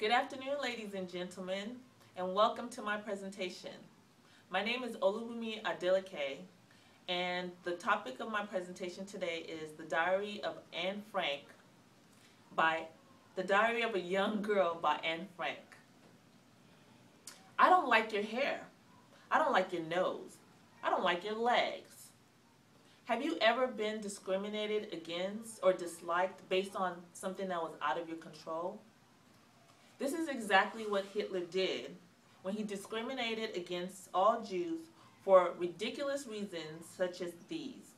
Good afternoon, ladies and gentlemen, and welcome to my presentation. My name is Olubunmi Adeleke, and the topic of my presentation today is The Diary of Anne Frank by The Diary of a Young Girl by Anne Frank. I don't like your hair. I don't like your nose. I don't like your legs. Have you ever been discriminated against or disliked based on something that was out of your control? This is exactly what Hitler did when he discriminated against all Jews for ridiculous reasons such as these.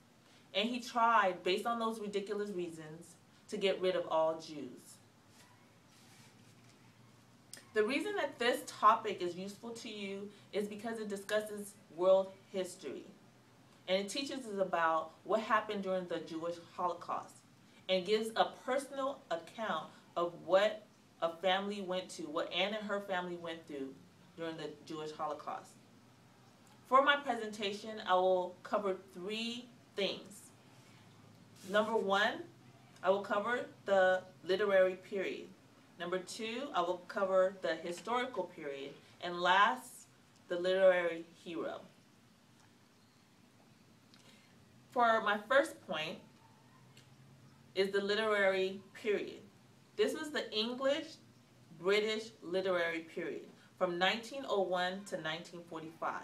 And he tried, based on those ridiculous reasons, to get rid of all Jews. The reason that this topic is useful to you is because it discusses world history. And it teaches us about what happened during the Jewish Holocaust and gives a personal account of what a family went to, what Anne and her family went through during the Jewish Holocaust. For my presentation, I will cover three things. Number one, I will cover the literary period. Number two, I will cover the historical period. And last, the literary hero. For my first point is the literary period. This was the English-British literary period from 1901 to 1945.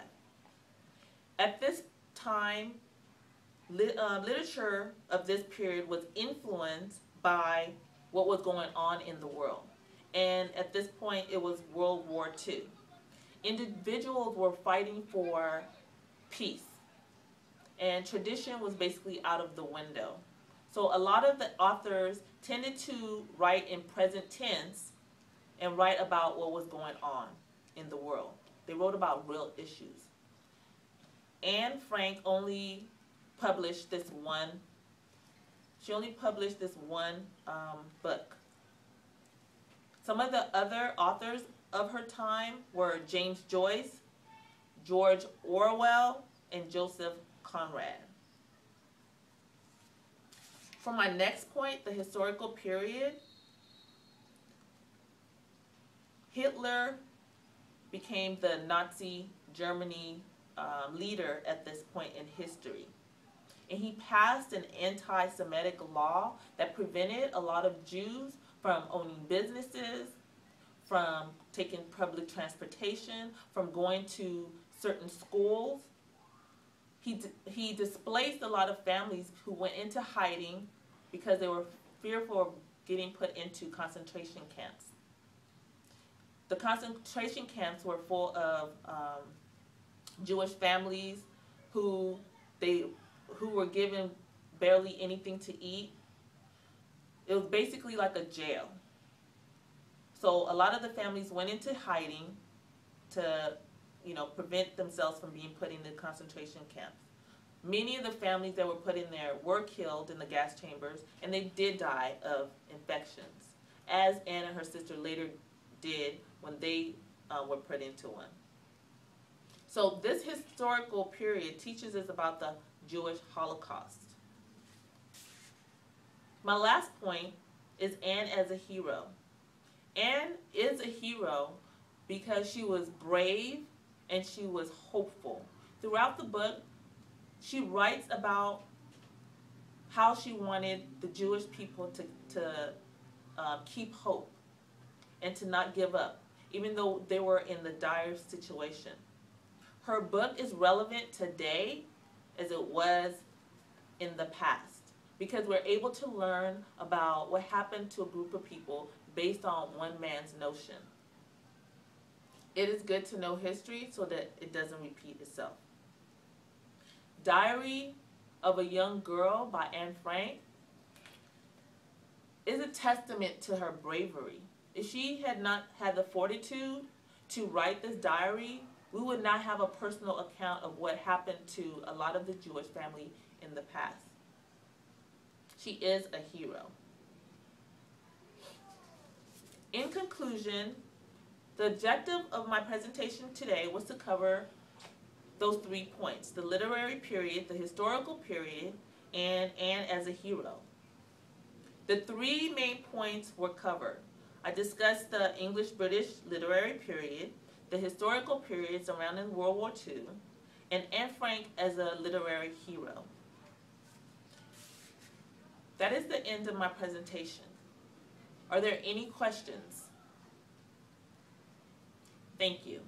At this time, literature of this period was influenced by what was going on in the world. And at this point, it was World War II. Individuals were fighting for peace, and tradition was basically out of the window. So a lot of the authors tended to write in present tense and write about what was going on in the world. They wrote about real issues. Anne Frank only published this one. She only published this one book. Some of the other authors of her time were James Joyce, George Orwell, and Joseph Conrad. For my next point, the historical period, Hitler became the Nazi Germany leader at this point in history. And he passed an anti-Semitic law that prevented a lot of Jews from owning businesses, from taking public transportation, from going to certain schools. He displaced a lot of families who went into hiding because they were fearful of getting put into concentration camps. The concentration camps were full of Jewish families who were given barely anything to eat. It was basically like a jail. So a lot of the families went into hiding to prevent themselves from being put in the concentration camps. Many of the families that were put in there were killed in the gas chambers, and they did die of infections, as Anne and her sister later did when they were put into one. So this historical period teaches us about the Jewish Holocaust. My last point is Anne as a hero. Anne is a hero because she was brave and she was hopeful. Throughout the book, she writes about how she wanted the Jewish people to keep hope and to not give up, even though they were in the dire situation. Her book is relevant today as it was in the past, because we're able to learn about what happened to a group of people based on one man's notion. It is good to know history so that it doesn't repeat itself. Diary of a Young Girl by Anne Frank is a testament to her bravery. If she had not had the fortitude to write this diary, we would not have a personal account of what happened to a lot of the Jewish family in the past. She is a hero. In conclusion, the objective of my presentation today was to cover those 3 points: the literary period, the historical period, and Anne as a hero. The 3 main points were covered. I discussed the English-British literary period, the historical periods surrounding World War II, and Anne Frank as a literary hero. That is the end of my presentation. Are there any questions? Thank you.